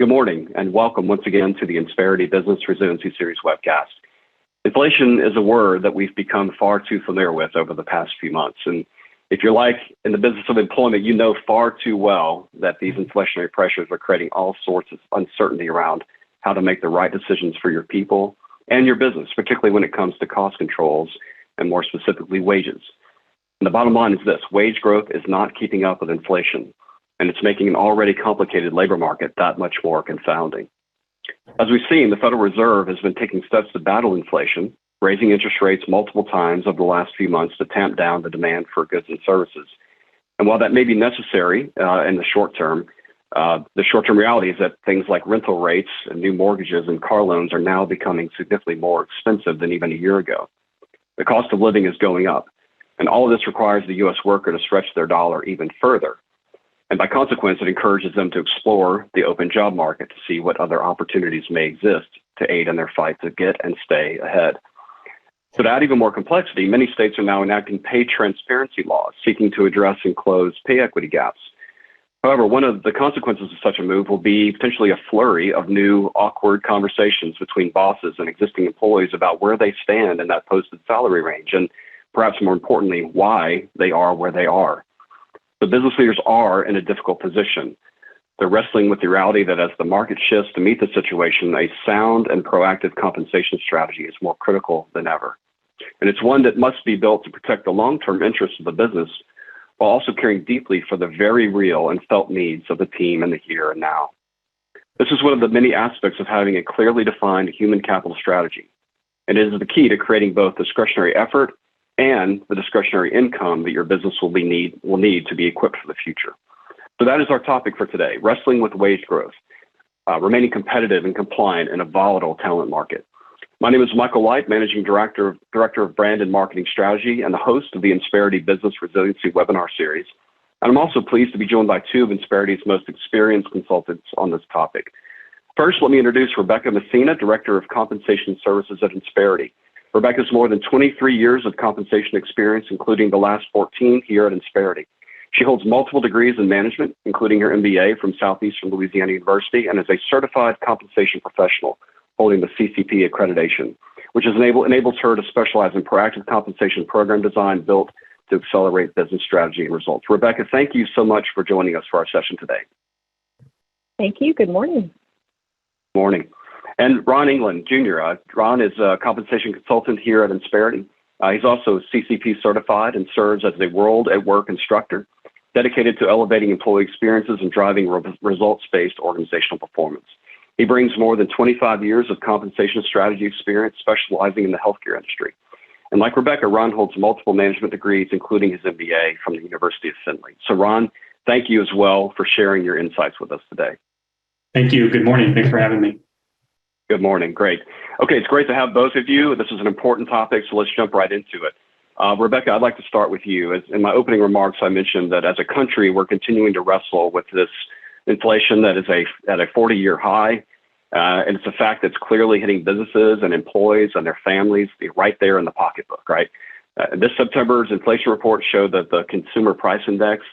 Good morning and welcome once again to the Insperity Business Resiliency Series webcast. Inflation is a word that we've become far too familiar with over the past few months. And if you're like in the business of employment, you know far too well that these inflationary pressures are creating all sorts of uncertainty around how to make the right decisions for your people and your business, particularly when it comes to cost controls and more specifically wages. And the bottom line is this: wage growth is not keeping up with inflation, and it's making an already complicated labor market that much more confounding. As we've seen, the Federal Reserve has been taking steps to battle inflation, raising interest rates multiple times over the last few months to tamp down the demand for goods and services. And while that may be necessary in the short term reality is that things like rental rates and new mortgages and car loans are now becoming significantly more expensive than even a year ago. The cost of living is going up, and all of this requires the U.S. worker to stretch their dollar even further. And by consequence, it encourages them to explore the open job market to see what other opportunities may exist to aid in their fight to get and stay ahead. So to add even more complexity, many states are now enacting pay transparency laws seeking to address and close pay equity gaps. However, one of the consequences of such a move will be potentially a flurry of new awkward conversations between bosses and existing employees about where they stand in that posted salary range, and perhaps more importantly, why they are where they are. The business leaders are in a difficult position. They're wrestling with the reality that as the market shifts to meet the situation, a sound and proactive compensation strategy is more critical than ever. And it's one that must be built to protect the long-term interests of the business while also caring deeply for the very real and felt needs of the team in the here and now. This is one of the many aspects of having a clearly defined human capital strategy. And it is the key to creating both discretionary effort and the discretionary income that your business will need to be equipped for the future. So that is our topic for today: wrestling with wage growth, remaining competitive and compliant in a volatile talent market. My name is Michael Lipe, Managing Director of Brand and Marketing Strategy and the host of the Insperity Business Resiliency webinar series. And I'm also pleased to be joined by two of Insperity's most experienced consultants on this topic. First, let me introduce Rebecca Messina, Director of Compensation Services at Insperity. Rebecca's more than 23 years of compensation experience, including the last 14 here at Insperity. She holds multiple degrees in management, including her MBA from Southeastern Louisiana University, and is a certified compensation professional holding the CCP accreditation, which enables her to specialize in proactive compensation program design built to accelerate business strategy and results. Rebecca, thank you so much for joining us for our session today. Thank you. Good morning. Morning. And Ron England, Jr. Ron is a compensation consultant here at Insperity. He's also CCP certified and serves as a World at Work instructor, dedicated to elevating employee experiences and driving results-based organizational performance. He brings more than 25 years of compensation strategy experience, specializing in the healthcare industry. And like Rebecca, Ron holds multiple management degrees, including his MBA from the University of Findlay. So Ron, thank you as well for sharing your insights with us today. Thank you. Good morning. Thanks for having me. Good morning. Great. Okay, it's great to have both of you. This is an important topic, so let's jump right into it. Rebecca, I'd like to start with you. As in my opening remarks, I mentioned that as a country, we're continuing to wrestle with this inflation that is at a 40-year high, and it's a fact that's clearly hitting businesses and employees and their families right there in the pocketbook, right? This September's inflation report showed that the consumer price index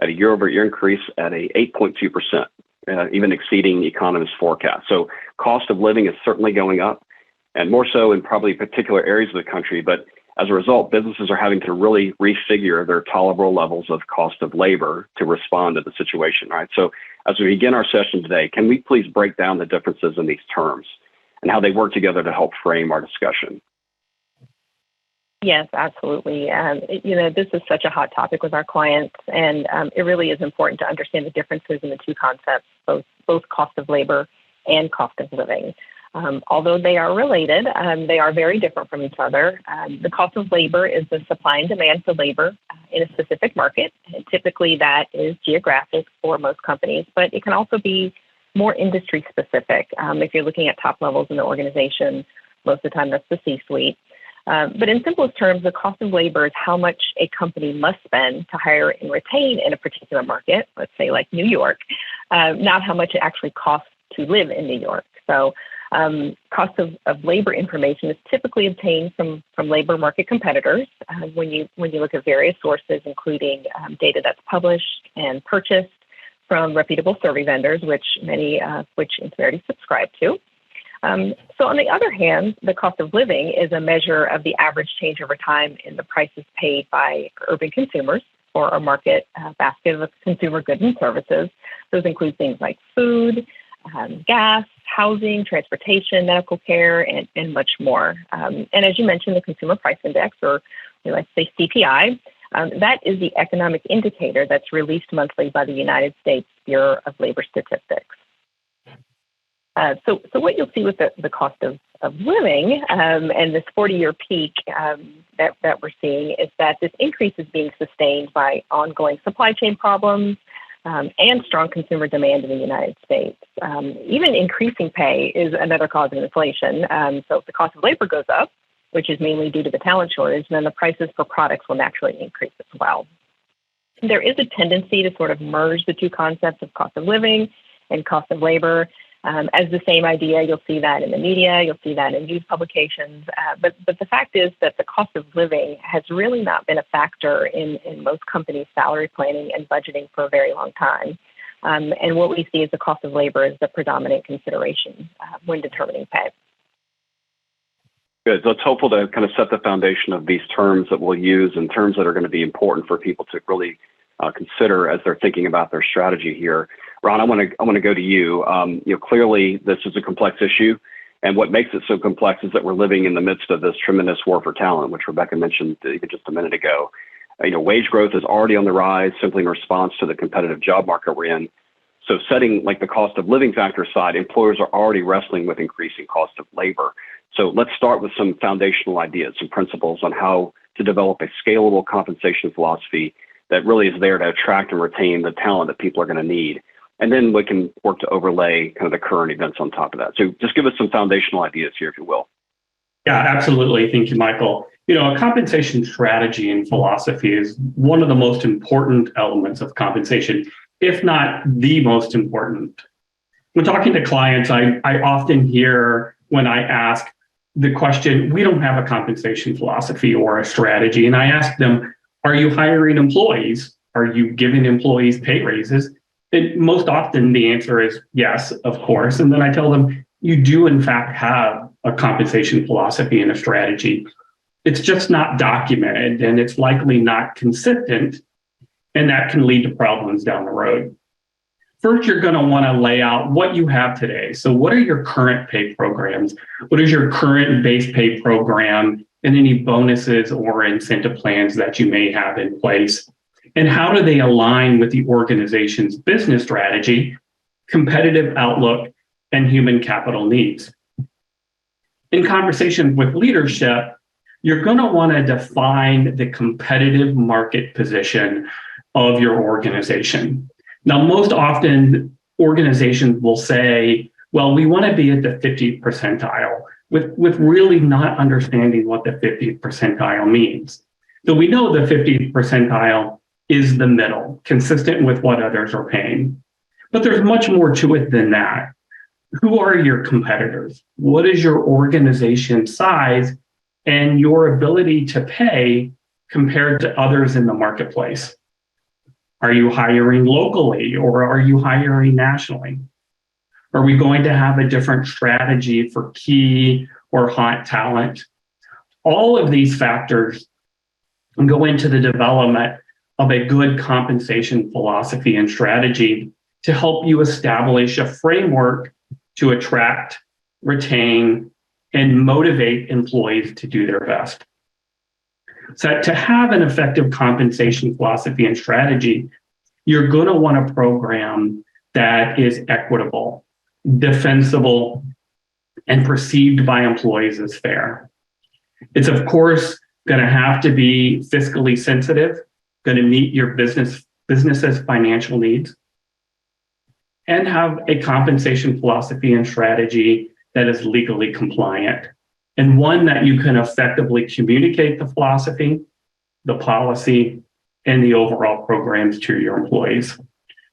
at a year-over-year increase at a 8.2%. Even exceeding economists' forecasts. So cost of living is certainly going up, and more so in probably particular areas of the country. But as a result, businesses are having to really refigure their tolerable levels of cost of labor to respond to the situation, right? So as we begin our session today, can we please break down the differences in these terms and how they work together to help frame our discussion? Yes, absolutely. This is such a hot topic with our clients, and it really is important to understand the differences in the two concepts, both cost of labor and cost of living. Although they are related, they are very different from each other. The cost of labor is the supply and demand for labor in a specific market. And typically, that is geographic for most companies, but it can also be more industry specific. If you're looking at top levels in the organization, most of the time that's the C-suite. But in simplest terms, the cost of labor is how much a company must spend to hire and retain in a particular market, let's say like New York, not how much it actually costs to live in New York. So cost of labor information is typically obtained from labor market competitors when you look at various sources, including data that's published and purchased from reputable survey vendors, which many which Insperity subscribe to. So on the other hand, the cost of living is a measure of the average change over time in the prices paid by urban consumers for a market basket of consumer goods and services. Those include things like food, gas, housing, transportation, medical care, and much more. And as you mentioned, the Consumer Price Index, or we like to say CPI, that is the economic indicator that's released monthly by the United States Bureau of Labor Statistics. So what you'll see with the cost of living and this 40-year peak that we're seeing is that this increase is being sustained by ongoing supply chain problems and strong consumer demand in the United States. Even increasing pay is another cause of inflation. So if the cost of labor goes up, which is mainly due to the talent shortage, then the prices for products will naturally increase as well. There is a tendency to sort of merge the two concepts of cost of living and cost of labor as the same idea. You'll see that in the media, you'll see that in news publications. But the fact is that the cost of living has really not been a factor in most companies' salary planning and budgeting for a very long time. And what we see is the cost of labor is the predominant consideration when determining pay. Good. So it's helpful to kind of set the foundation of these terms that we'll use and terms that are going to be important for people to really consider as they're thinking about their strategy here. Ron, I want to go to you. Clearly this is a complex issue, and what makes it so complex is that we're living in the midst of this tremendous war for talent, which Rebecca mentioned even just a minute ago. Wage growth is already on the rise simply in response to the competitive job market we're in. So setting like the cost of living factor aside, employers are already wrestling with increasing cost of labor. So let's start with some foundational ideas, some principles on how to develop a scalable compensation philosophy that really is there to attract and retain the talent that people are going to need. And then we can work to overlay kind of the current events on top of that. So just give us some foundational ideas here, if you will. Yeah, absolutely. Thank you, Michael. A compensation strategy and philosophy is one of the most important elements of compensation, if not the most important. When talking to clients, I often hear when I ask the question, we don't have a compensation philosophy or a strategy. And I ask them, are you hiring employees? Are you giving employees pay raises? And most often the answer is yes, of course. And then I tell them, you do in fact have a compensation philosophy and a strategy. It's just not documented and it's likely not consistent, and that can lead to problems down the road. First, you're going to want to lay out what you have today. So what are your current pay programs? What is your current base pay program and any bonuses or incentive plans that you may have in place? And how do they align with the organization's business strategy, competitive outlook, and human capital needs? In conversations with leadership, you're going to want to define the competitive market position of your organization. Now, most often organizations will say, well, we want to be at the 50th percentile, with really not understanding what the 50th percentile means. So we know the 50th percentile is the middle, consistent with what others are paying. But there's much more to it than that. Who are your competitors? What is your organization size and your ability to pay compared to others in the marketplace? Are you hiring locally or are you hiring nationally? Are we going to have a different strategy for key or hot talent? All of these factors go into the development of a good compensation philosophy and strategy to help you establish a framework to attract, retain, and motivate employees to do their best. So to have an effective compensation philosophy and strategy, you're going to want a program that is equitable, defensible, and perceived by employees as fair. It's, of course, going to have to be fiscally sensitive, going to meet your business's financial needs, and have a compensation philosophy and strategy that is legally compliant, and one that you can effectively communicate the philosophy, the policy, and the overall programs to your employees.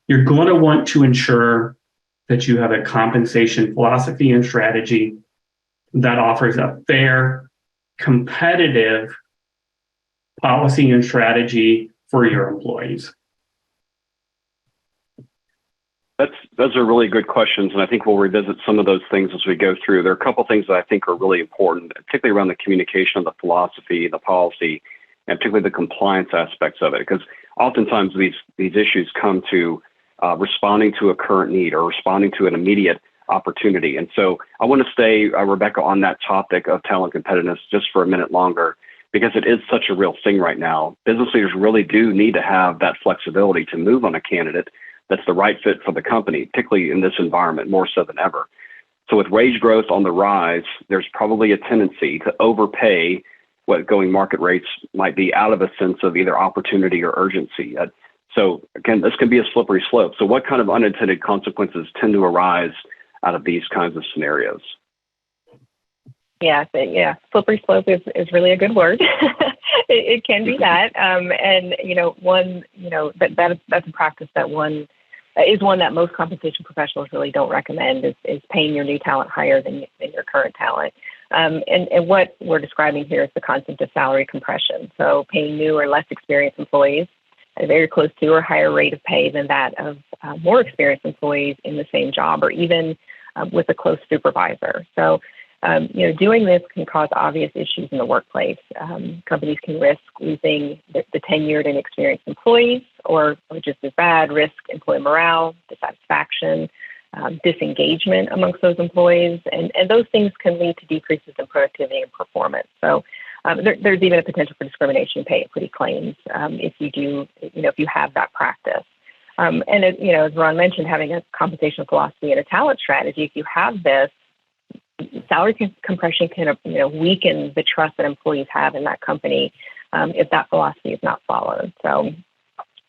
You're going to want to ensure that you have a compensation philosophy and strategy that offers a fair, competitive policy and strategy for your employees. Those are really good questions, and I think we'll revisit some of those things as we go through. There are a couple of things that I think are really important, particularly around the communication of the philosophy, the policy, and particularly the compliance aspects of it, because oftentimes these issues come to responding to a current need or responding to an immediate opportunity. And so I want to stay, Rebecca, on that topic of talent competitiveness just for a minute longer, because it is such a real thing right now. Business leaders really do need to have that flexibility to move on a candidate that's the right fit for the company, particularly in this environment, more so than ever. So with wage growth on the rise, there's probably a tendency to overpay what going market rates might be out of a sense of either opportunity or urgency. So again, this can be a slippery slope. So what kind of unintended consequences tend to arise out of these kinds of scenarios? Yeah, slippery slope is really a good word. it can be that, and that's a practice that one that most compensation professionals really don't recommend is paying your new talent higher than your current talent. And what we're describing here is the concept of salary compression. So paying new or less experienced employees at a very close to or higher rate of pay than that of more experienced employees in the same job, or even with a close supervisor. So doing this can cause obvious issues in the workplace. Companies can risk losing the tenured and experienced employees, or just as bad, risk employee morale, dissatisfaction, disengagement amongst those employees. And those things can lead to decreases in productivity and performance. So there's even a potential for discrimination in pay equity claims if you have that practice. And as Ron mentioned, having a compensation philosophy and a talent strategy, if you have this, salary compression can weaken the trust that employees have in that company if that philosophy is not followed. So,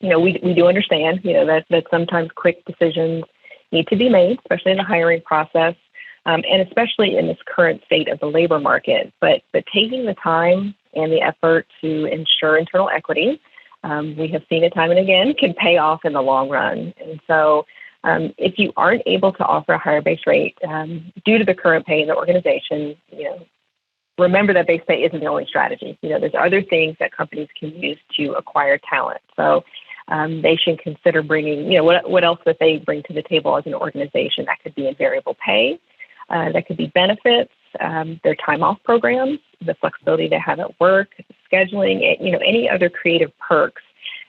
we do understand, that sometimes quick decisions need to be made, especially in the hiring process, and especially in this current state of the labor market. But taking the time and the effort to ensure internal equity, we have seen it time and again, can pay off in the long run. And so if you aren't able to offer a higher base rate due to the current pay in the organization, remember that base pay isn't the only strategy. There's other things that companies can use to acquire talent. So they should consider bringing, what else that they bring to the table as an organization. That could be in variable pay, that could be benefits, their time off programs, the flexibility they have at work, scheduling, any other creative perks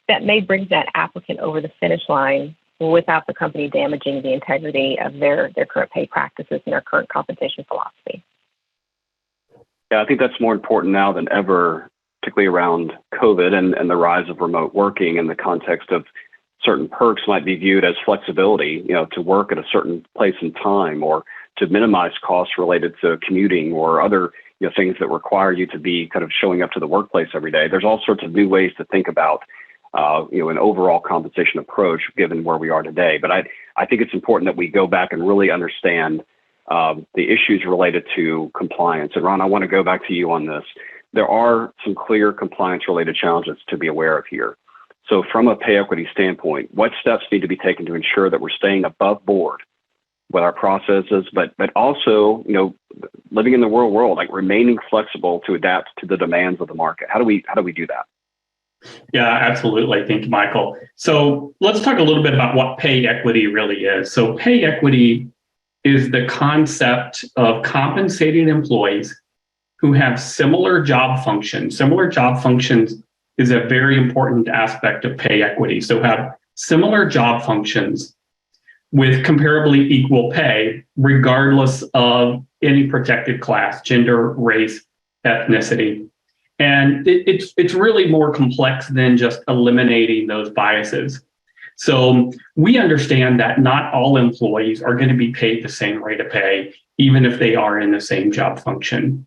that may bring that applicant over the finish line without the company damaging the integrity of their current pay practices and their current compensation philosophy. Yeah, I think that's more important now than ever, particularly around COVID and the rise of remote working, in the context of certain perks might be viewed as flexibility, to work at a certain place and time, or to minimize costs related to commuting or other things that require you to be kind of showing up to the workplace every day. There's all sorts of new ways to think about an overall compensation approach given where we are today. But I think it's important that we go back and really understand the issues related to compliance. And Ron, I want to go back to you on this. There are some clear compliance-related challenges to be aware of here. So from a pay equity standpoint, what steps need to be taken to ensure that we're staying above board with our processes, but also, living in the real world, like remaining flexible to adapt to the demands of the market? How do we do that? Yeah, absolutely. Thank you, Michael. So let's talk a little bit about what pay equity really is. So pay equity is the concept of compensating employees who have similar job functions. Similar job functions is a very important aspect of pay equity. So have similar job functions with comparably equal pay, regardless of any protected class, gender, race, ethnicity. And it's really more complex than just eliminating those biases. So we understand that not all employees are going to be paid the same rate of pay, even if they are in the same job function.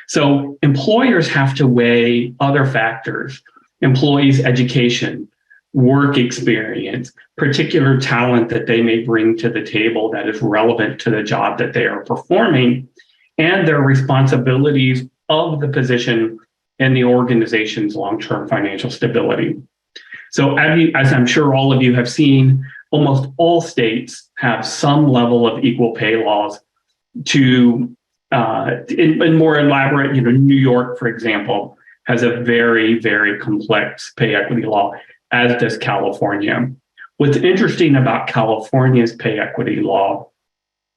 So employers have to weigh other factors: employees' education, work experience, particular talent that they may bring to the table that is relevant to the job that they are performing, and their responsibilities of the position and the organization's long-term financial stability. So as I'm sure all of you have seen, almost all states have some level of equal pay laws. In more elaborate, New York, for example, has a very, very complex pay equity law, as does California. What's interesting about California's pay equity law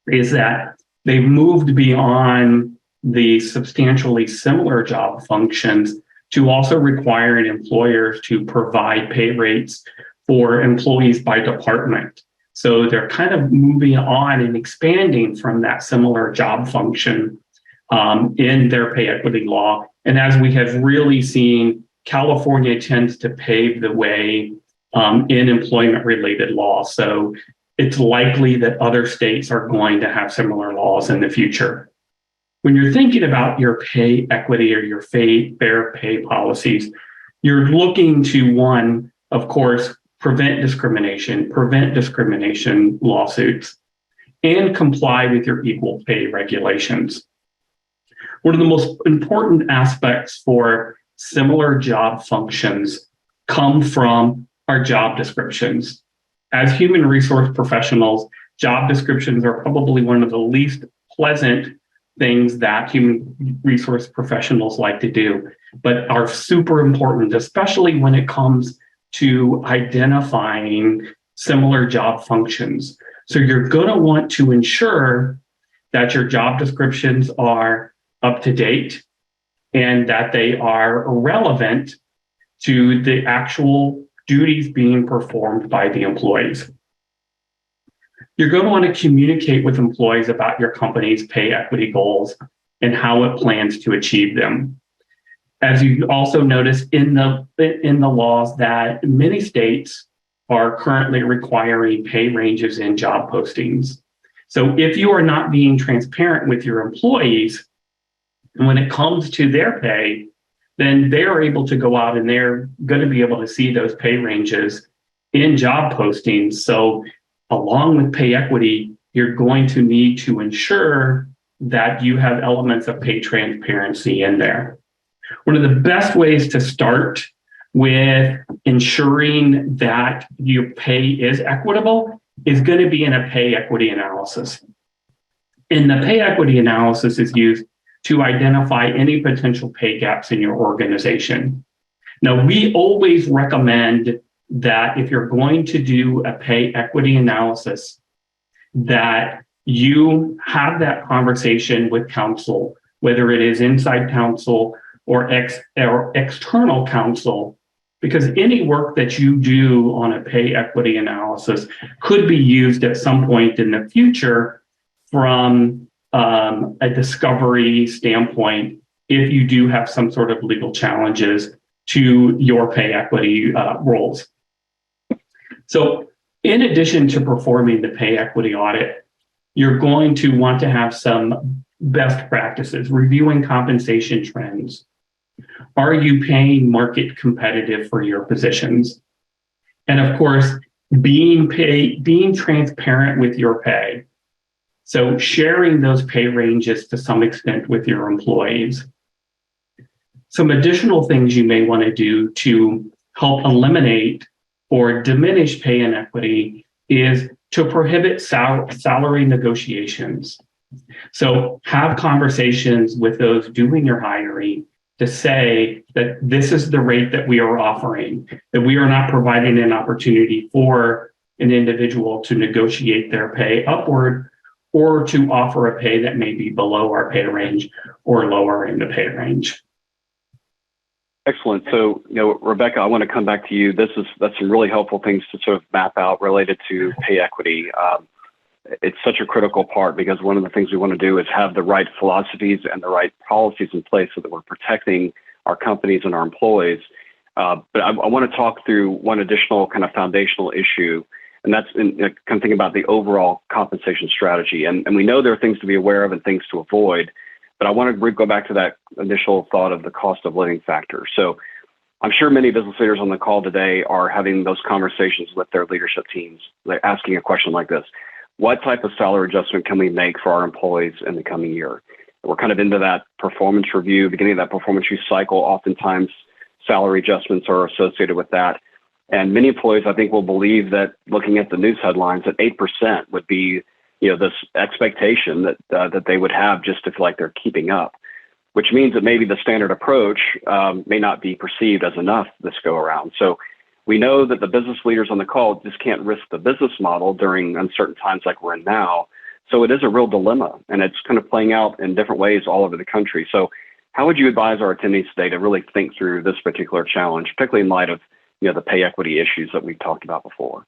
is that they've moved beyond the substantially similar job functions to also requiring employers to provide pay rates for employees by department. So they're kind of moving on and expanding from that similar job function in their pay equity law. And as we have really seen, California tends to pave the way in employment-related law. So it's likely that other states are going to have similar laws in the future. When you're thinking about your pay equity or your fair pay policies, you're looking to, one, of course, prevent discrimination lawsuits, and comply with your equal pay regulations. One of the most important aspects for similar job functions come from our job descriptions. As human resource professionals, job descriptions are probably one of the least pleasant things that human resource professionals like to do, but are super important, especially when it comes to identifying similar job functions. So you're going to want to ensure that your job descriptions are up to date and that they are relevant to the actual duties being performed by the employees. You're going to want to communicate with employees about your company's pay equity goals and how it plans to achieve them. As you also notice in the laws that many states are currently requiring pay ranges in job postings. So if you are not being transparent with your employees, and when it comes to their pay, then they're able to go out and they're going to be able to see those pay ranges in job postings. So along with pay equity, you're going to need to ensure that you have elements of pay transparency in there. One of the best ways to start with ensuring that your pay is equitable is going to be in a pay equity analysis. And the pay equity analysis is used to identify any potential pay gaps in your organization. Now, we always recommend that if you're going to do a pay equity analysis, that you have that conversation with counsel, whether it is inside counsel or external counsel, because any work that you do on a pay equity analysis could be used at some point in the future from a discovery standpoint if you do have some sort of legal challenges to your pay equity roles. So in addition to performing the pay equity audit, you're going to want to have some best practices, reviewing compensation trends. Are you paying market competitive for your positions? And of course, being transparent with your pay. So sharing those pay ranges to some extent with your employees. Some additional things you may want to do to help eliminate or diminish pay inequity is to prohibit salary negotiations. So have conversations with those doing your hiring to say that this is the rate that we are offering, that we are not providing an opportunity for an individual to negotiate their pay upward or to offer a pay that may be below our pay range or lower in the pay range. Excellent. So, Rebecca, I want to come back to you. That's some really helpful things to sort of map out related to pay equity. It's such a critical part because one of the things we want to do is have the right philosophies and the right policies in place so that we're protecting our companies and our employees. But I want to talk through one additional kind of foundational issue, and that's kind of thinking about the overall compensation strategy. And we know there are things to be aware of and things to avoid, but I want to go back to that initial thought of the cost of living factor. So I'm sure many business leaders on the call today are having those conversations with their leadership teams. They're asking a question like this: what type of salary adjustment can we make for our employees in the coming year? We're kind of into that performance review, beginning of that performance review cycle. Oftentimes, salary adjustments are associated with that. And many employees, I think, will believe that looking at the news headlines, that 8% would be, this expectation that they would have just to feel like they're keeping up, which means that maybe the standard approach may not be perceived as enough this go around. So we know that the business leaders on the call just can't risk the business model during uncertain times like we're in now. So it is a real dilemma, and it's kind of playing out in different ways all over the country. So how would you advise our attendees today to really think through this particular challenge, particularly in light of the pay equity issues that we've talked about before?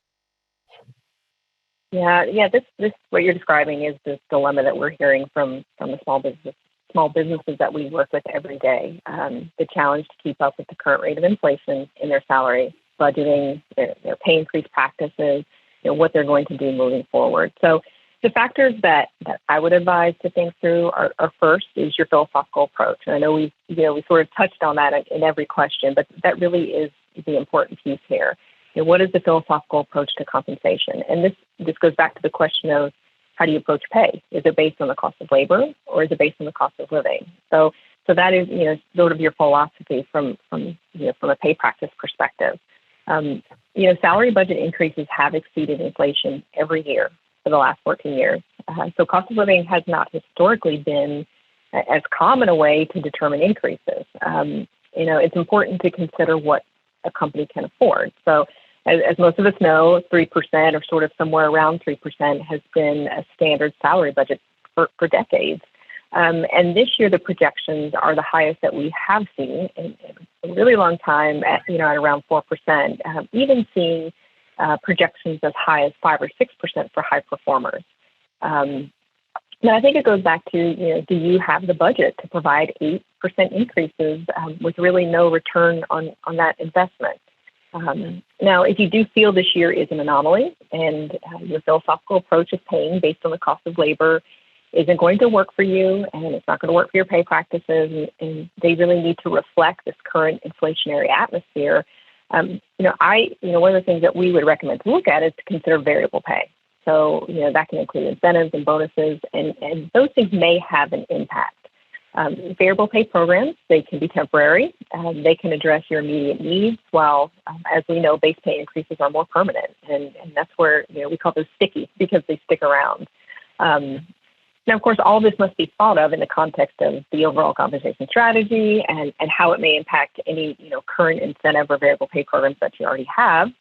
Yeah. This what you're describing is this dilemma that we're hearing from the small businesses that we work with every day. The challenge to keep up with the current rate of inflation in their salary, budgeting, their pay increase practices, what they're going to do moving forward. So the factors that I would advise to think through are first is your philosophical approach. And I know we sort of touched on that in every question, but that really is the important piece here. What is the philosophical approach to compensation? And this goes back to the question of how do you approach pay? Is it based on the cost of labor, or is it based on the cost of living? So that is sort of your philosophy from a pay practice perspective. Salary budget increases have exceeded inflation every year for the last 14 years. So cost of living has not historically been as common a way to determine increases. It's important to consider what a company can afford. So as most of us know, 3% or sort of somewhere around 3% has been a standard salary budget for decades. And this year, the projections are the highest that we have seen in a really long time at around 4%, even seeing projections as high as 5 or 6% for high performers. And I think it goes back to, do you have the budget to provide 8% increases with really no return on that investment? Now, if you do feel this year is an anomaly and your philosophical approach of paying based on the cost of labor isn't going to work for you, and it's not going to work for your pay practices, and they really need to reflect this current inflationary atmosphere, one of the things that we would recommend to look at is to consider variable pay. So, that can include incentives and bonuses, and those things may have an impact. Variable pay programs, they can be temporary. They can address your immediate needs, while, as we know, base pay increases are more permanent. And that's where, we call those sticky because they stick around. Now, of course, all this must be thought of in the context of the overall compensation strategy and how it may impact any, current incentive or variable pay programs that you already have.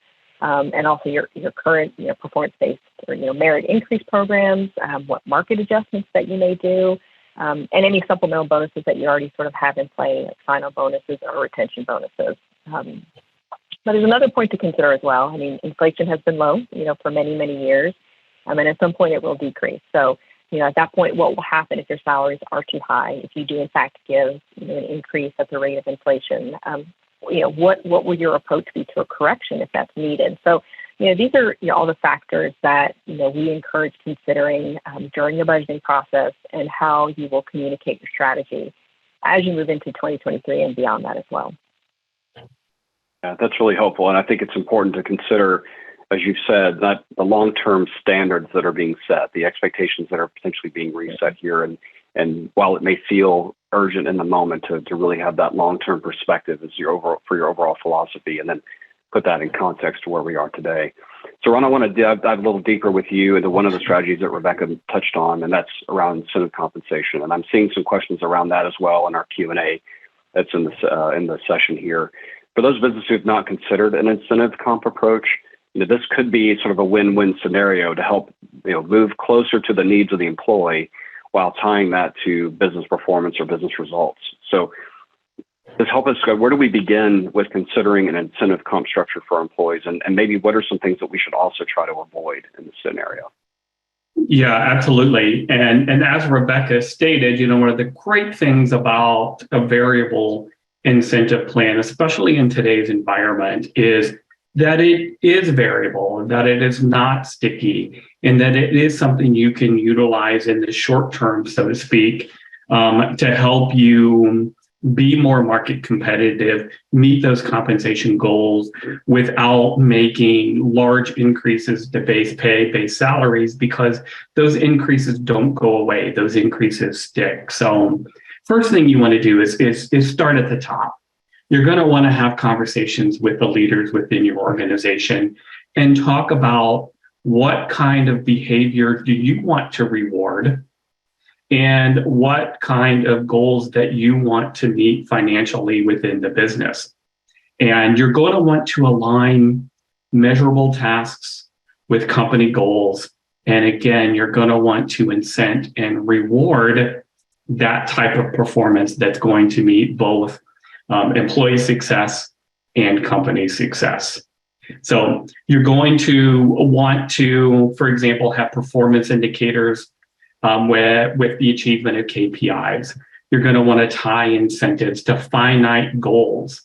And also your current, performance-based or, merit increase programs, what market adjustments that you may do, and any supplemental bonuses that you already sort of have in play, like sign-on bonuses or retention bonuses. But there's another point to consider as well. I mean, inflation has been low, for many, many years, and at some point it will decrease. So, at that point, what will happen if your salaries are too high? If you do, in fact, give an increase at the rate of inflation, what will your approach be to a correction if that's needed? So, these are all the factors that, we encourage considering during the budgeting process and how you will communicate your strategy as you move into 2023 and beyond that as well. Yeah, that's really helpful. And I think it's important to consider, as you've said, that the long-term standards that are being set, the expectations that are potentially being reset here. And while it may feel urgent in the moment to really have that long-term perspective as your overall philosophy, and then put that in context to where we are today. So Ron, I want to dive a little deeper with you into one of the strategies that Rebecca touched on, and that's around incentive compensation. And I'm seeing some questions around that as well in our Q&A that's in the session here. For those businesses who have not considered an incentive comp approach, this could be sort of a win-win scenario to help move closer to the needs of the employee while tying that to business performance or business results. So just help us go, where do we begin with considering an incentive comp structure for our employees? And maybe what are some things that we should also try to avoid in this scenario? Yeah, absolutely. And as Rebecca stated, one of the great things about a variable incentive plan, especially in today's environment, is that it is variable, that it is not sticky, and that it is something you can utilize in the short term, so to speak, to help you be more market competitive, meet those compensation goals without making large increases to base pay, base salaries, because those increases don't go away. Those increases stick. So first thing you want to do is start at the top. You're going to want to have conversations with the leaders within your organization and talk about what kind of behavior do you want to reward and what kind of goals that you want to meet financially within the business. And you're going to want to align measurable tasks with company goals. And again, you're going to want to incent and reward that type of performance that's going to meet both employee success and company success. So you're going to want to, for example, have performance indicators with the achievement of KPIs. You're going to want to tie incentives to finite goals.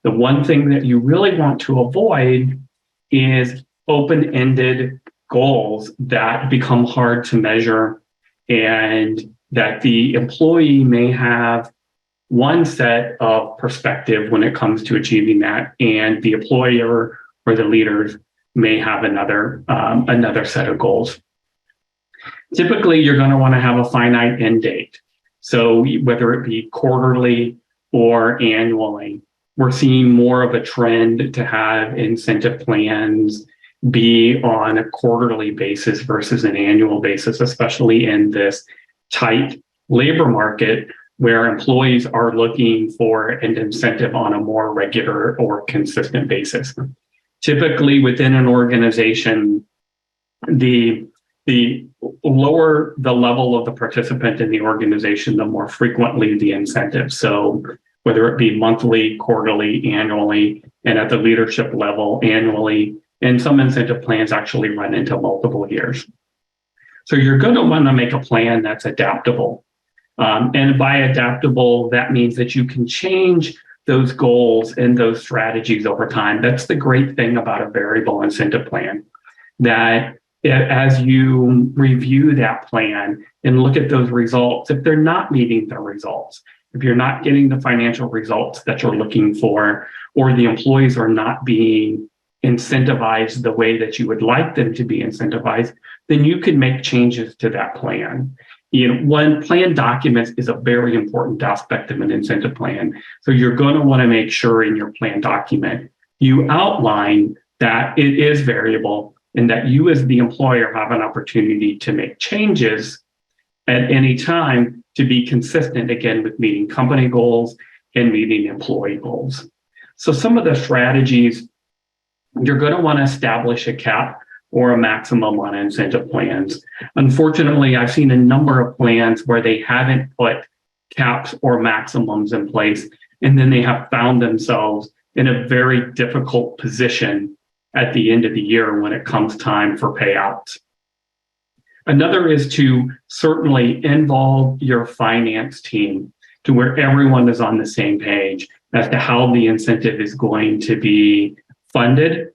The one thing that you really want to avoid is open-ended goals that become hard to measure and that the employee may have one set of perspective when it comes to achieving that, and the employer or the leaders may have another set of goals. Typically, you're going to want to have a finite end date. So whether it be quarterly or annually, we're seeing more of a trend to have incentive plans be on a quarterly basis versus an annual basis, especially in this tight labor market where employees are looking for an incentive on a more regular or consistent basis. Typically within an organization, the lower the level of the participant in the organization, the more frequently the incentive. So whether it be monthly, quarterly, annually, and at the leadership level annually, and some incentive plans actually run into multiple years. So you're going to want to make a plan that's adaptable. And by adaptable, that means that you can change those goals and those strategies over time. That's the great thing about a variable incentive plan, that as you review that plan and look at those results, if they're not meeting the results, if you're not getting the financial results that you're looking for, or the employees are not being incentivized the way that you would like them to be incentivized, then you can make changes to that plan. One, plan documents is a very important aspect of an incentive plan. So you're going to want to make sure in your plan document, you outline that it is variable and that you as the employer have an opportunity to make changes at any time to be consistent, again, with meeting company goals and meeting employee goals. So some of the strategies, you're going to want to establish a cap or a maximum on incentive plans. Unfortunately, I've seen a number of plans where they haven't put caps or maximums in place, and then they have found themselves in a very difficult position at the end of the year when it comes time for payouts. Another is to certainly involve your finance team to where everyone is on the same page as to how the incentive is going to be funded,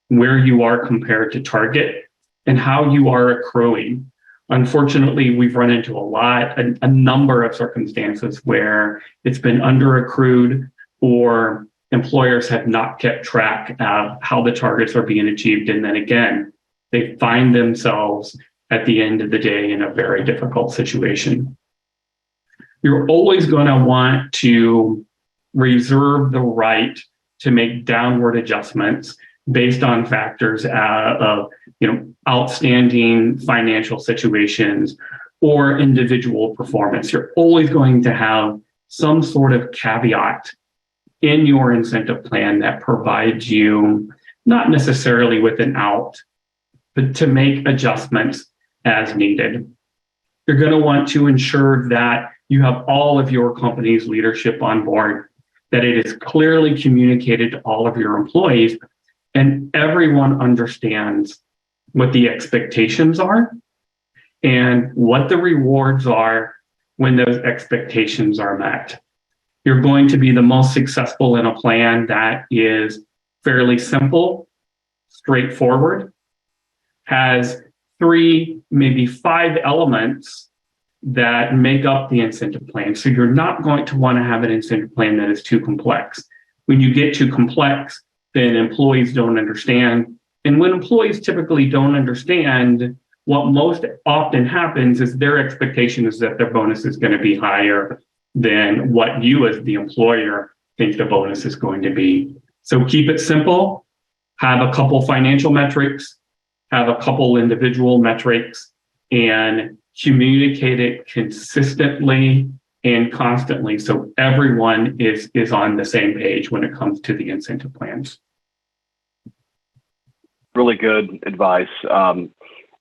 where you are compared to target, and how you are accruing. Unfortunately, we've run into a number of circumstances where it's been under accrued or employers have not kept track of how the targets are being achieved. And then again, they find themselves at the end of the day in a very difficult situation. You're always going to want to reserve the right to make downward adjustments based on factors of outstanding financial situations or individual performance. You're always going to have some sort of caveat in your incentive plan that provides you not necessarily with an out, but to make adjustments as needed. You're going to want to ensure that you have all of your company's leadership on board, that it is clearly communicated to all of your employees, and everyone understands what the expectations are and what the rewards are when those expectations are met. You're going to be the most successful in a plan that is fairly simple, straightforward, has 3, maybe 5 elements that make up the incentive plan. So you're not going to want to have an incentive plan that is too complex. When you get too complex, then employees don't understand. And when employees typically don't understand, what most often happens is their expectation is that their bonus is going to be higher than what you as the employer think the bonus is going to be. So keep it simple, have a couple financial metrics, have a couple individual metrics, and communicate it consistently and constantly, so everyone is on the same page when it comes to the incentive plans. Really good advice. And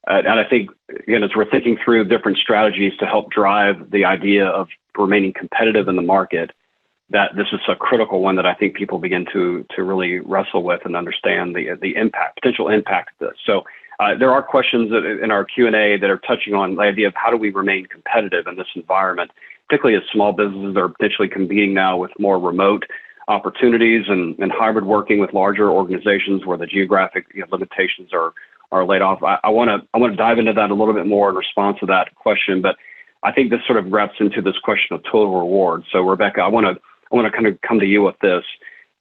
I think, again, as we're thinking through different strategies to help drive the idea of remaining competitive in the market, that this is a critical one that I think people begin to really wrestle with and understand the impact, potential impact of this. So there are questions in our Q&A that are touching on the idea of how do we remain competitive in this environment, particularly as small businesses are potentially competing now with more remote opportunities and hybrid working with larger organizations where the geographic limitations are laid off. I want to dive into that a little bit more in response to that question, but I think this sort of wraps into this question of total reward. So Rebecca, I want to kind of come to you with this.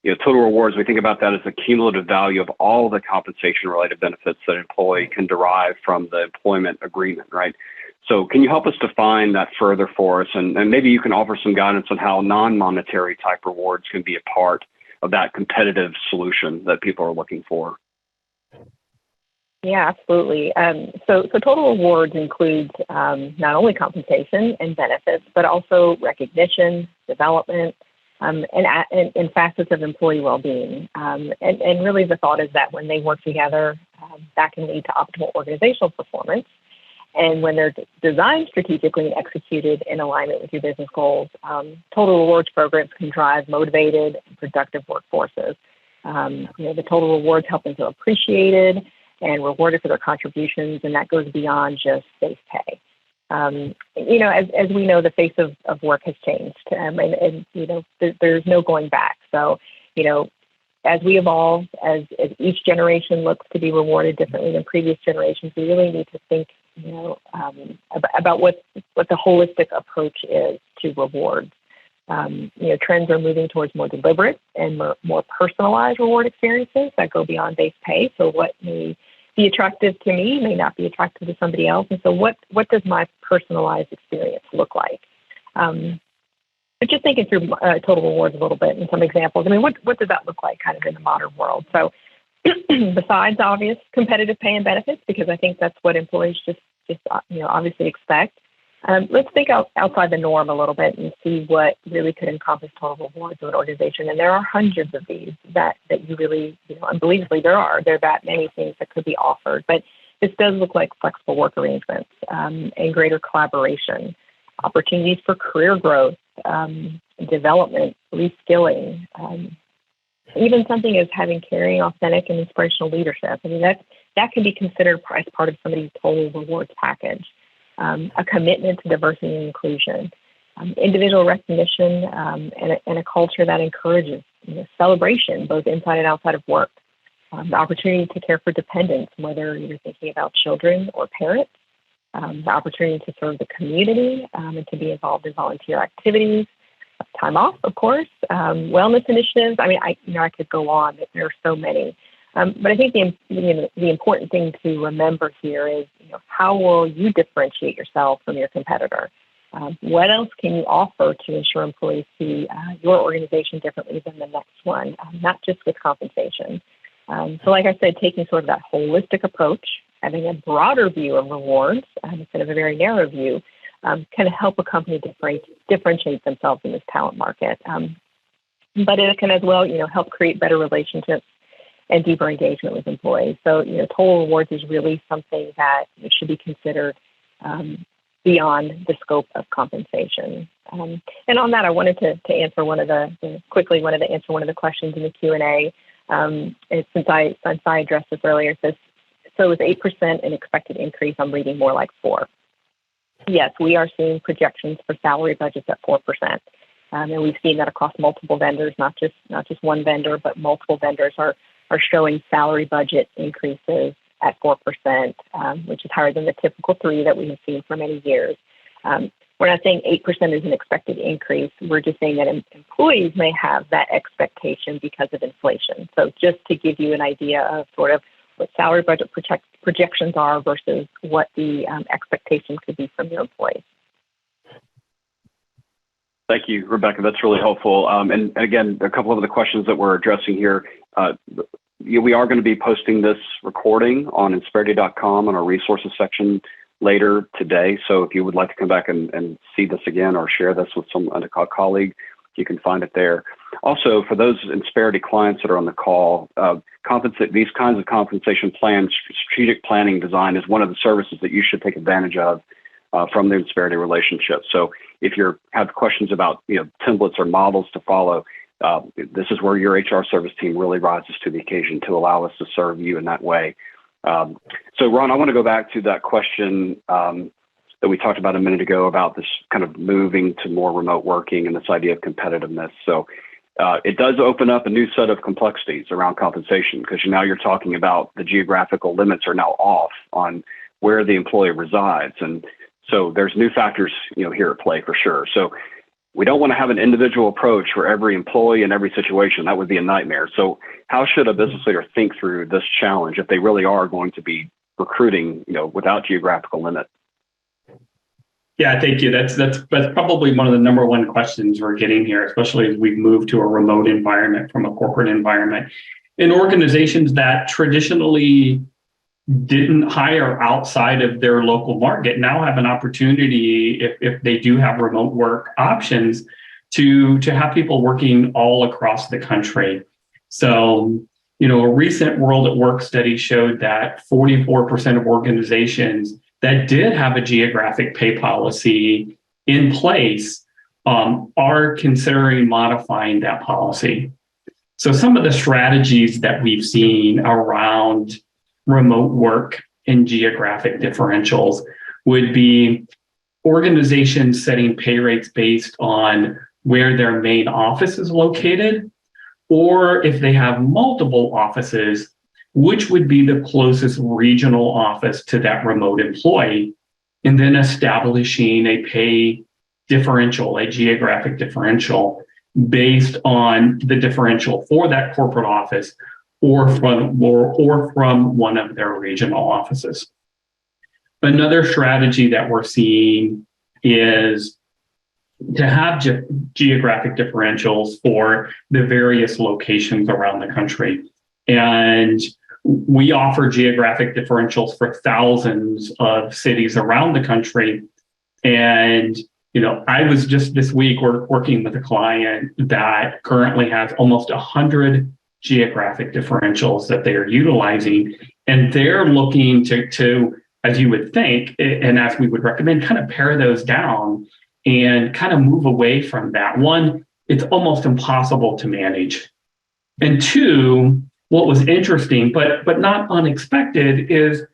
Total rewards, we think about that as the cumulative value of all the compensation related benefits that an employee can derive from the employment agreement, right? So can you help us define that further for us? And maybe you can offer some guidance on how non-monetary type rewards can be a part of that competitive solution that people are looking for. Yeah, absolutely. So total rewards includes not only compensation and benefits, but also recognition, development, and facets of employee well-being. And really the thought is that when they work together, that can lead to optimal organizational performance. And when they're designed strategically and executed in alignment with your business goals, total rewards programs can drive motivated and productive workforces. The total rewards help them feel appreciated and rewarded for their contributions, and that goes beyond just base pay. As we know, the face of work has changed, and there's no going back. So, as we evolve, as each generation looks to be rewarded differently than previous generations, we really need to think, about what the holistic approach is to rewards. Trends are moving towards more deliberate and more personalized reward experiences that go beyond base pay. So what may be attractive to me may not be attractive to somebody else. And so what does my personalized experience look like? But just thinking through total rewards a little bit and some examples. I mean, what does that look like kind of in the modern world? So besides obvious competitive pay and benefits, because I think that's what employees just obviously expect. Let's think outside the norm a little bit and see what really could encompass total rewards of an organization. And there are hundreds of these that you really, unbelievably there are that many things that could be offered. But this does look like flexible work arrangements and greater collaboration, opportunities for career growth, development, reskilling, even something as having caring, authentic, and inspirational leadership. I mean, that can be considered as part of somebody's total rewards package. A commitment to diversity and inclusion, individual recognition, and a culture that encourages celebration, both inside and outside of work. The opportunity to care for dependents, whether you're thinking about children or parents. The opportunity to serve the community and to be involved in volunteer activities. Time off, of course. Wellness initiatives. I mean, I could go on. There are so many. But I think the important thing to remember here is, how will you differentiate yourself from your competitor? What else can you offer to ensure employees see your organization differently than the next one, not just with compensation? So like I said, taking sort of that holistic approach, having a broader view of rewards instead of a very narrow view, can help a company differentiate themselves in this talent market. But it can as well, help create better relationships and deeper engagement with employees. So, total rewards is really something that should be considered beyond the scope of compensation. And on that, I wanted to answer one of the questions in the Q&A. Since I addressed this earlier, it says, so is 8% an expected increase? I'm reading more like 4%. Yes, we are seeing projections for salary budgets at 4%. And we've seen that across multiple vendors, not just one vendor, but multiple vendors are showing salary budget increases at 4%, which is higher than the typical 3% that we have seen for many years. We're not saying 8% is an expected increase. We're just saying that employees may have that expectation because of inflation. So just to give you an idea of sort of what salary budget projections are versus what the expectations could be from your employees. Thank you, Rebecca. That's really helpful. And again, a couple of the questions that we're addressing here. We are going to be posting this recording on Insperity.com on our resources section later today. So if you would like to come back and see this again or share this with a colleague, you can find it there. Also, for those Insperity clients that are on the call, these kinds of compensation plans, strategic planning design is one of the services that you should take advantage of from the Insperity relationship. So if you have questions about templates or models to follow, this is where your HR service team really rises to the occasion to allow us to serve you in that way. So Ron, I want to go back to that question that we talked about a minute ago about this kind of moving to more remote working and this idea of competitiveness. So it does open up a new set of complexities around compensation, because now you're talking about the geographical limits are now off on where the employee resides. And so there's new factors, here at play for sure. So we don't want to have an individual approach for every employee in every situation. That would be a nightmare. So how should a business leader think through this challenge if they really are going to be recruiting, without geographical limit? Yeah, thank you. That's probably one of the number one questions we're getting here, especially as we've moved to a remote environment from a corporate environment. In organizations that traditionally didn't hire outside of their local market now have an opportunity, if they do have remote work options, to have people working all across the country. So, a recent World at Work study showed that 44% of organizations that did have a geographic pay policy in place are considering modifying that policy. So some of the strategies that we've seen around remote work and geographic differentials would be organizations setting pay rates based on where their main office is located, or if they have multiple offices, which would be the closest regional office to that remote employee, and then establishing a pay differential, a geographic differential based on the differential for that corporate office or from one of their regional offices. Another strategy that we're seeing is to have geographic differentials for the various locations around the country. And we offer geographic differentials for thousands of cities around the country. And, I was just this week working with a client that currently has almost 100 geographic differentials that they are utilizing. And they're looking to, as you would think, and as we would recommend, kind of pare those down and kind of move away from that. One, it's almost impossible to manage. And two, what was interesting, but not unexpected, is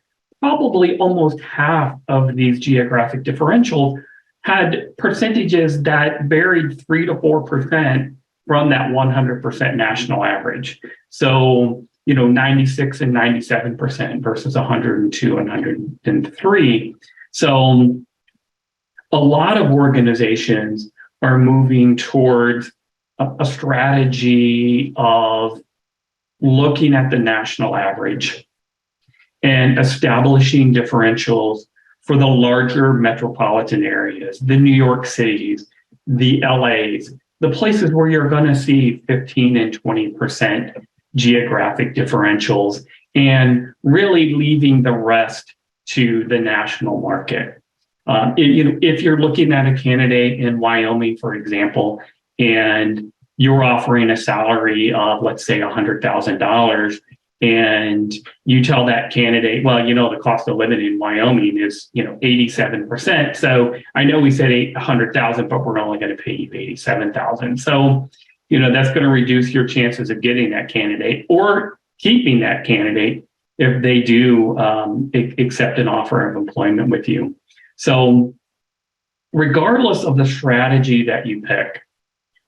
probably almost half of these geographic differentials had percentages that varied 3 to 4% from that 100% national average. So, 96 and 97% versus 102 and 103. So a lot of organizations are moving towards a strategy of looking at the national average and establishing differentials for the larger metropolitan areas, the New York Cities, the LAs, the places where you're going to see 15 and 20% geographic differentials, and really leaving the rest to the national market. If you're looking at a candidate in Wyoming, for example, and you're offering a salary of, let's say, $100,000, and you tell that candidate, well, the cost of living in Wyoming is, 87%. So I know we said 100,000, but we're only going to pay you 87,000. So, that's going to reduce your chances of getting that candidate or keeping that candidate if they do accept an offer of employment with you. So regardless of the strategy that you pick,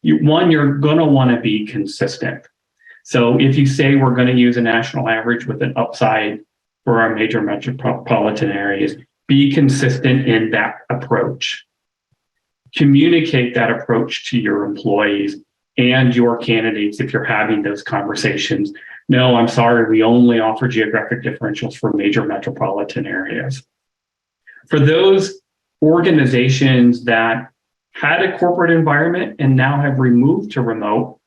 you're going to want to be consistent. So if you say we're going to use a national average with an upside for our major metropolitan areas, be consistent in that approach. Communicate that approach to your employees and your candidates if you're having those conversations. No, I'm sorry, we only offer geographic differentials for major metropolitan areas. For those organizations that had a corporate environment and now have removed to remote,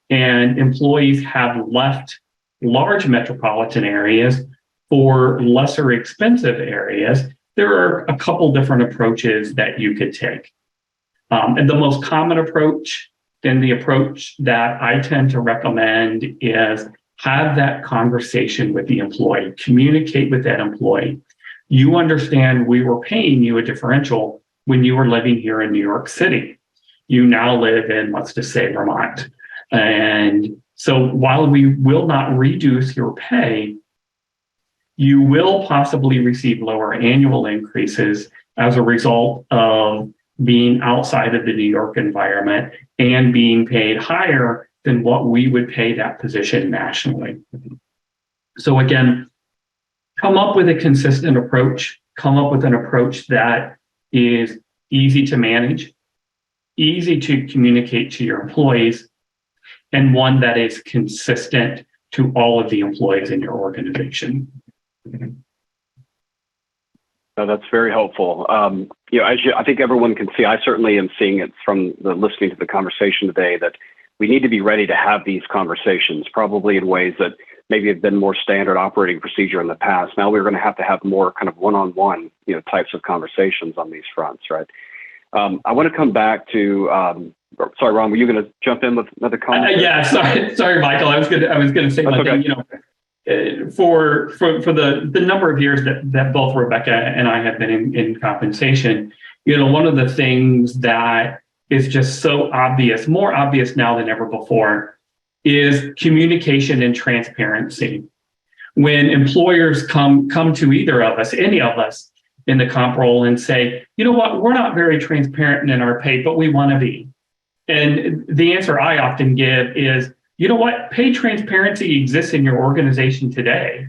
and employees have left large metropolitan areas for lesser expensive areas, there are a couple different approaches that you could take. And the most common approach, and the approach that I tend to recommend, is have that conversation with the employee, communicate with that employee. You understand we were paying you a differential when you were living here in New York City. You now live in, let's just say, Vermont. And so while we will not reduce your pay, you will possibly receive lower annual increases as a result of being outside of the New York environment and being paid higher than what we would pay that position nationally. So again, come up with a consistent approach, come up with an approach that is easy to manage, easy to communicate to your employees, and one that is consistent to all of the employees in your organization. That's very helpful. I think everyone can see, I certainly am seeing it from listening to the conversation today, that we need to be ready to have these conversations, probably in ways that maybe have been more standard operating procedure in the past. Now we're going to have more kind of one-on-one, types of conversations on these fronts, right? I want to come back to, sorry, Ron, were you going to jump in with another comment? Sorry, Michael. I was going to say one thing. For the number of years that both Rebecca and I have been in compensation, one of the things that is just so obvious, more obvious now than ever before, is communication and transparency. When employers come to either of us, any of us in the comp role, and say, you know what, we're not very transparent in our pay, but we want to be. And the answer I often give is, you know what, pay transparency exists in your organization today.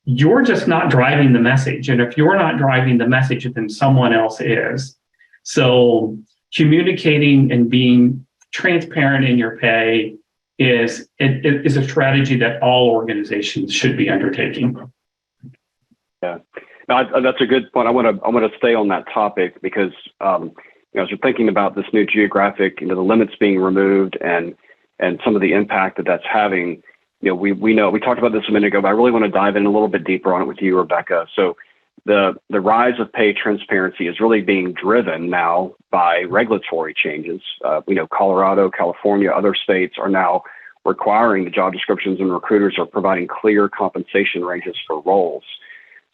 You're just not driving the message. And if you're not driving the message, then someone else is. So communicating and being transparent in your pay is a strategy that all organizations should be undertaking. Yeah, that's a good point. I want to stay on that topic because as we're thinking about this new geographic, the limits being removed and some of the impact that's having, we know, we talked about this a minute ago, but I really want to dive in a little bit deeper on it with you, Rebecca. So the rise of pay transparency is really being driven now by regulatory changes. Colorado, California, other states are now requiring the job descriptions, and recruiters are providing clear compensation ranges for roles.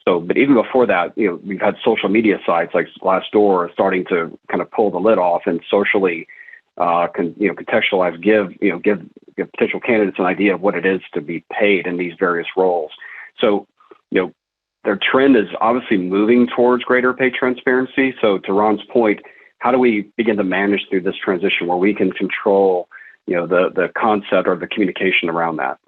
So, but even before that, we've had social media sites like Glassdoor starting to kind of pull the lid off and socially contextualize, give potential candidates an idea of what it is to be paid in these various roles. So, their trend is obviously moving towards greater pay transparency. So to Ron's point, how do we begin to manage through this transition where we can control, the concept or the communication around that?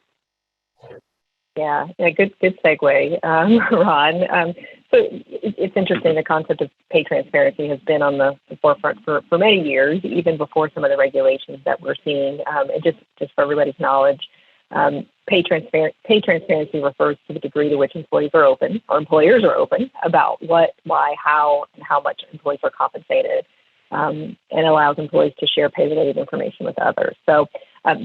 Yeah, good segue, Ron. So it's interesting. The concept of pay transparency has been on the forefront for many years, even before some of the regulations that we're seeing. And just for everybody's knowledge, pay transparency refers to the degree to which employees are open, or employers are open, about what, why, how, and how much employees are compensated, and allows employees to share pay-related information with others. So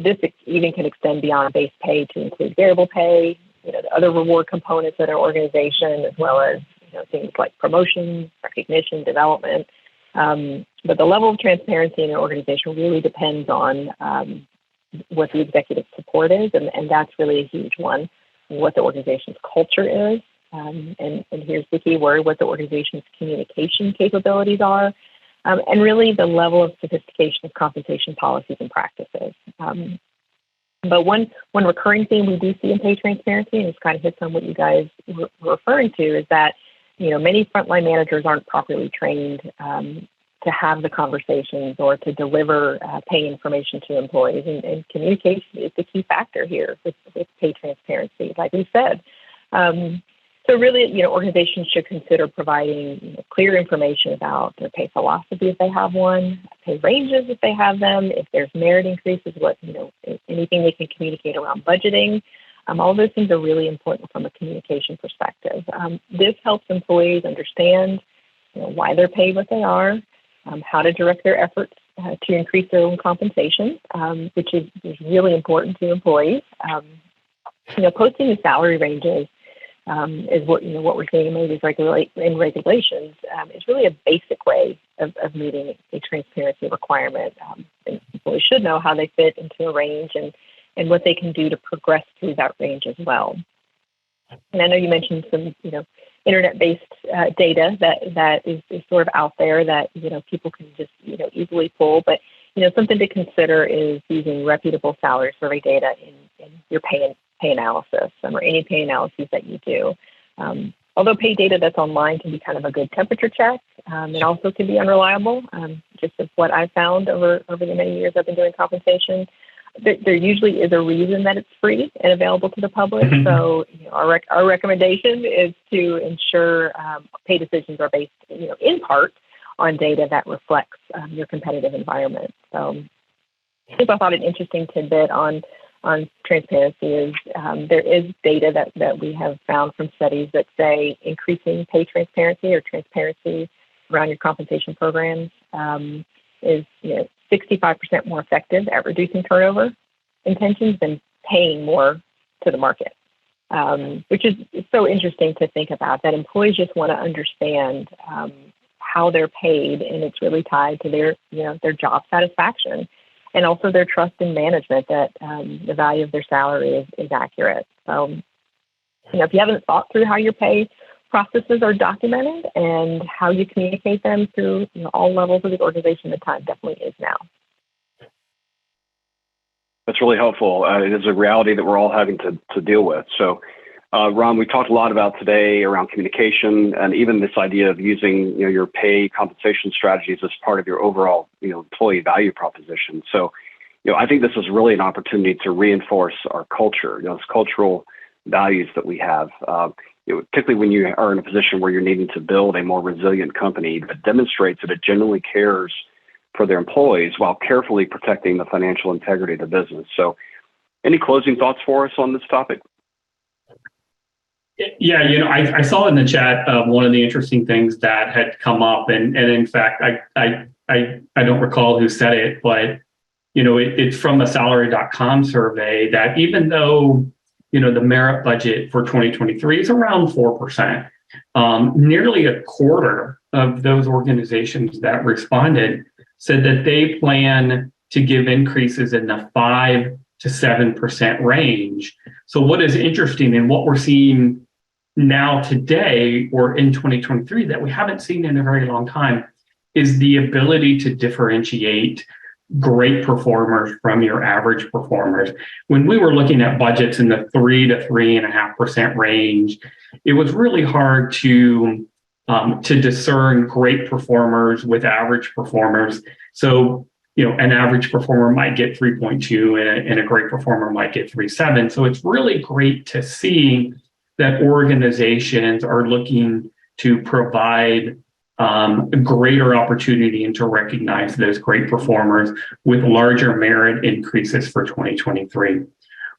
this even can extend beyond base pay to include variable pay, the other reward components of an organization, as well as things like promotions, recognition, development. But the level of transparency in an organization really depends on what the executive support is, and that's really a huge one. What the organization's culture is, and here's the key word: what the organization's communication capabilities are. And really the level of sophistication of compensation policies and practices. But one recurring theme we do see in pay transparency, and this kind of hits on what you guys were referring to, is that many frontline managers aren't properly trained to have the conversations or to deliver pay information to employees. And communication is the key factor here with pay transparency, like we said. So really, organizations should consider providing clear information about their pay philosophy if they have one, pay ranges if they have them, if there's merit increases, anything they can communicate around budgeting. All those things are really important from a communication perspective. This helps employees understand why they're paid what they are, how to direct their efforts to increase their own compensation, which is really important to employees. Posting the salary ranges is what we're seeing in these regulations is really a basic way of meeting a transparency requirement. And employees should know how they fit into a range and what they can do to progress through that range as well. And I know you mentioned some internet-based data that is sort of out there that people can just easily pull, but something to consider is using reputable salary survey data in your pay analysis or any pay analyses that you do. Although pay data that's online can be kind of a good temperature check, it also can be unreliable. Just as what I've found over the many years I've been doing compensation, there usually is a reason that it's free and available to the public. So our recommendation is to ensure pay decisions are based, in part on data that reflects your competitive environment. So I thought an interesting tidbit on transparency is there is data that we have found from studies that say increasing pay transparency or transparency around your compensation programs is 65% more effective at reducing turnover intentions than paying more to the market, which is so interesting to think about, that employees just want to understand how they're paid, and it's really tied to their job satisfaction and also their trust in management that the value of their salary is accurate. So, if you haven't thought through how your pay processes are documented and how you communicate them through all levels of the organization, the time definitely is now. That's really helpful. It is a reality that we're all having to deal with. So, Ron, we talked a lot about today around communication and even this idea of using your pay compensation strategies as part of your overall employee value proposition. So, I think this is really an opportunity to reinforce our culture, those cultural values that we have. Particularly when you are in a position where you're needing to build a more resilient company that demonstrates that it genuinely cares for their employees while carefully protecting the financial integrity of the business. So, any closing thoughts for us on this topic? Yeah, I saw in the chat one of the interesting things that had come up, and in fact, I don't recall who said it, but it's from a salary.com survey that even though the merit budget for 2023 is around 4%, nearly a quarter of those organizations that responded said that they plan to give increases in the 5 to 7% range. So what is interesting and what we're seeing now today or in 2023 that we haven't seen in a very long time is the ability to differentiate great performers from your average performers. When we were looking at budgets in the 3 to 3.5% range, it was really hard to discern great performers with average performers. So, an average performer might get 3.2 and a great performer might get 3.7. So it's really great to see that organizations are looking to provide a greater opportunity and to recognize those great performers with larger merit increases for 2023.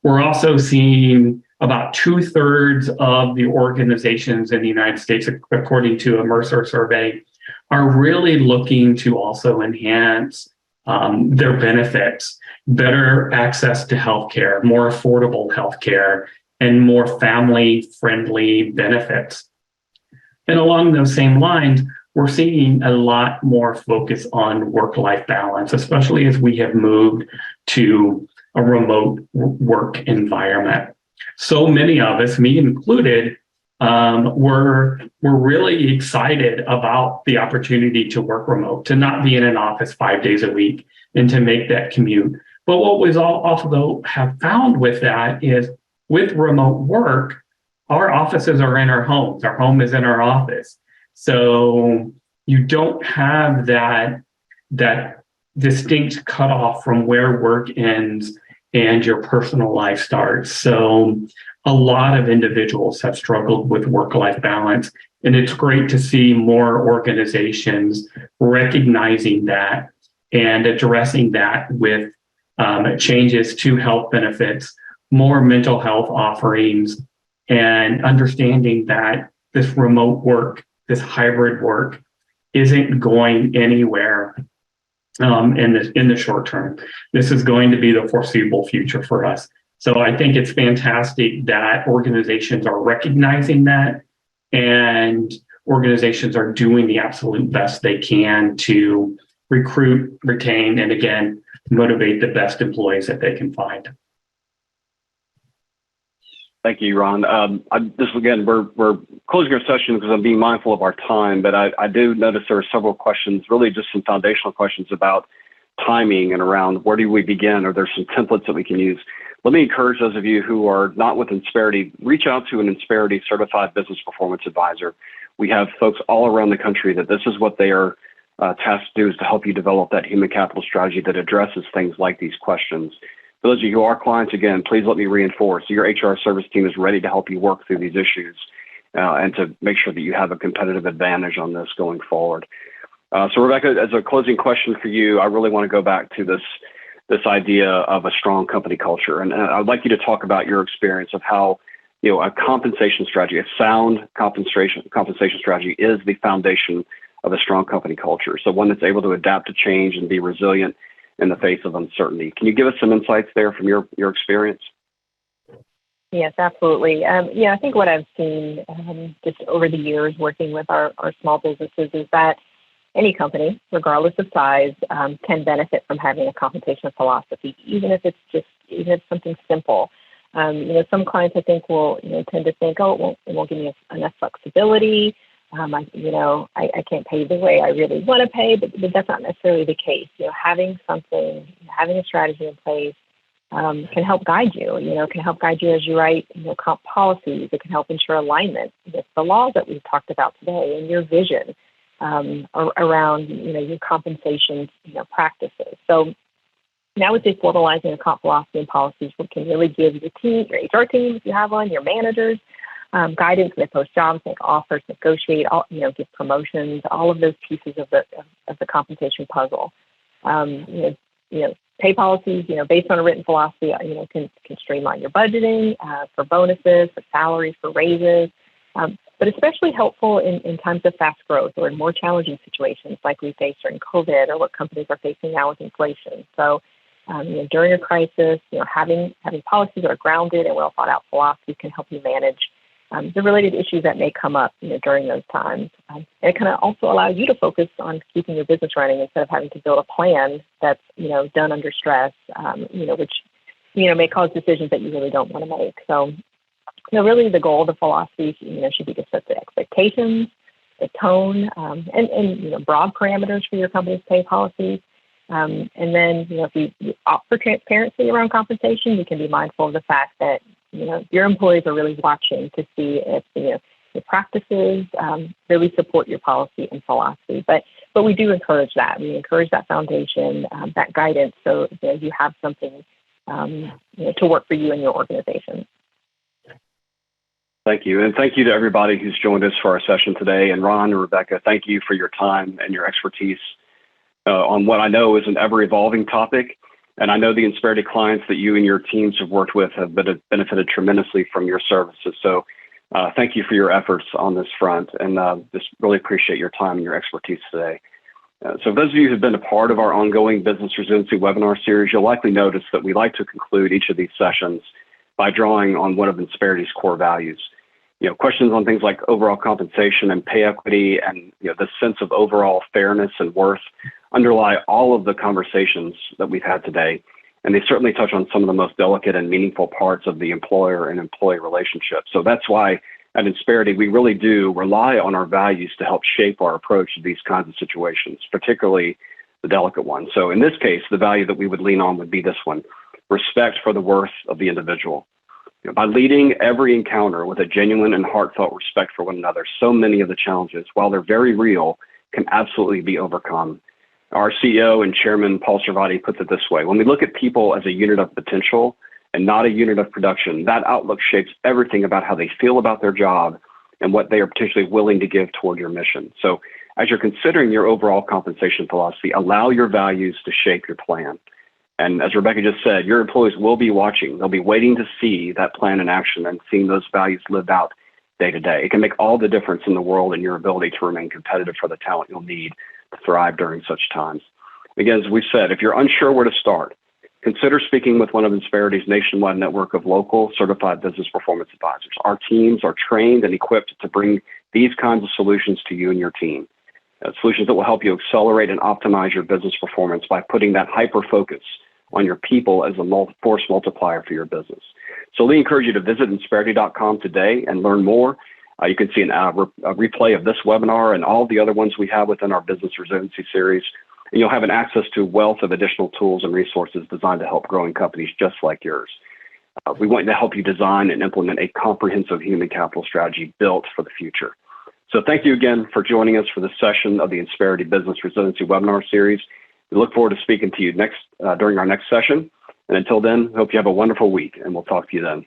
We're also seeing about 2/3 of the organizations in the United States, according to a Mercer survey, are really looking to also enhance their benefits, better access to healthcare, more affordable healthcare, and more family-friendly benefits. And along those same lines, we're seeing a lot more focus on work-life balance, especially as we have moved to a remote work environment. So many of us, me included, we're really excited about the opportunity to work remote, to not be in an office 5 days a week, and to make that commute. But what we also have found with that is with remote work, our offices are in our homes. Our home is in our office. So you don't have that distinct cutoff from where work ends and your personal life starts. So a lot of individuals have struggled with work-life balance, and it's great to see more organizations recognizing that and addressing that with changes to health benefits, more mental health offerings, and understanding that this remote work, this hybrid work, isn't going anywhere in the short term. This is going to be the foreseeable future for us. So I think it's fantastic that organizations are recognizing that, and organizations are doing the absolute best they can to recruit, retain, and again, motivate the best employees that they can find. Thank you, Ron. This again, we're closing our session because I'm being mindful of our time, but I do notice there are several questions, really just some foundational questions about timing and around where do we begin, or there's some templates that we can use. Let me encourage those of you who are not with Insperity, reach out to an Insperity certified business performance advisor. We have folks all around the country that this is what they are tasked to do, is to help you develop that human capital strategy that addresses things like these questions. For those of you who are clients, again, please let me reinforce your HR service team is ready to help you work through these issues and to make sure that you have a competitive advantage on this going forward. So Rebecca, as a closing question for you, I really want to go back to this idea of a strong company culture. And I'd like you to talk about your experience of how, a compensation strategy, a sound compensation strategy is the foundation of a strong company culture. So one that's able to adapt to change and be resilient in the face of uncertainty. Can you give us some insights there from your experience? Yes, absolutely. I think what I've seen just over the years working with our small businesses is that any company, regardless of size, can benefit from having a compensation philosophy, even if it's something simple. Some clients I think will tend to think, it won't give me enough flexibility. I can't pay the way I really want to pay, but that's not necessarily the case. Having a strategy in place can help guide you. Can help guide you as you write comp policies. It can help ensure alignment with the laws that we've talked about today and your vision around your compensation practices. So now with this formalizing a comp philosophy and policies, we can really give your team, your HR team if you have one, your managers, guidance when they post jobs, make offers, negotiate, give promotions, all of those pieces of the compensation puzzle. Pay policies, based on a written philosophy, can streamline your budgeting for bonuses, for salaries, for raises, but especially helpful in times of fast growth or in more challenging situations like we face during COVID or what companies are facing now with inflation. So, during a crisis, having policies that are grounded and well thought out philosophies can help you manage the related issues that may come up, during those times. It kind of also allows you to focus on keeping your business running instead of having to build a plan that's, done under stress, which, may cause decisions that you really don't want to make. So, really the goal of the philosophy, should be to set the expectations, the tone, and broad parameters for your company's pay policies. And then, if you opt for transparency around compensation, you can be mindful of the fact that your employees are really watching to see if your practices really support your policy and philosophy. But we do encourage that. We encourage that foundation, that guidance, so that you have something to work for you and your organization. Thank you. And thank you to everybody who's joined us for our session today. And Ron and Rebecca, thank you for your time and your expertise on what I know is an ever-evolving topic. And I know the Insperity clients that you and your teams have worked with have benefited tremendously from your services. So thank you for your efforts on this front, and just really appreciate your time and your expertise today. So those of you who've been a part of our ongoing Business Resiliency webinar series, you'll likely notice that we like to conclude each of these sessions by drawing on one of Insperity's core values. Questions on things like overall compensation and pay equity and the sense of overall fairness and worth underlie all of the conversations that we've had today. And they certainly touch on some of the most delicate and meaningful parts of the employer and employee relationship. So that's why at Insperity, we really do rely on our values to help shape our approach to these kinds of situations, particularly the delicate ones. So in this case, the value that we would lean on would be this one: respect for the worth of the individual. By leading every encounter with a genuine and heartfelt respect for one another, so many of the challenges, while they're very real, can absolutely be overcome. Our CEO and chairman, Paul Servati, puts it this way: when we look at people as a unit of potential and not a unit of production, that outlook shapes everything about how they feel about their job and what they are potentially willing to give toward your mission. So as you're considering your overall compensation philosophy, allow your values to shape your plan. And as Rebecca just said, your employees will be watching. They'll be waiting to see that plan in action and seeing those values lived out day to day. It can make all the difference in the world in your ability to remain competitive for the talent you'll need to thrive during such times. Again, as we've said, if you're unsure where to start, consider speaking with one of Insperity's nationwide network of local certified business performance advisors. Our teams are trained and equipped to bring these kinds of solutions to you and your team. Solutions that will help you accelerate and optimize your business performance by putting that hyper focus on your people as a force multiplier for your business. So we encourage you to visit Insperity.com today and learn more. You can see a replay of this webinar and all the other ones we have within our Business Resiliency series. And you'll have an access to a wealth of additional tools and resources designed to help growing companies just like yours. We want to help you design and implement a comprehensive human capital strategy built for the future. So thank you again for joining us for this session of the Insperity Business Resiliency webinar series. We look forward to speaking to you during our next session. And until then, hope you have a wonderful week, and we'll talk to you then.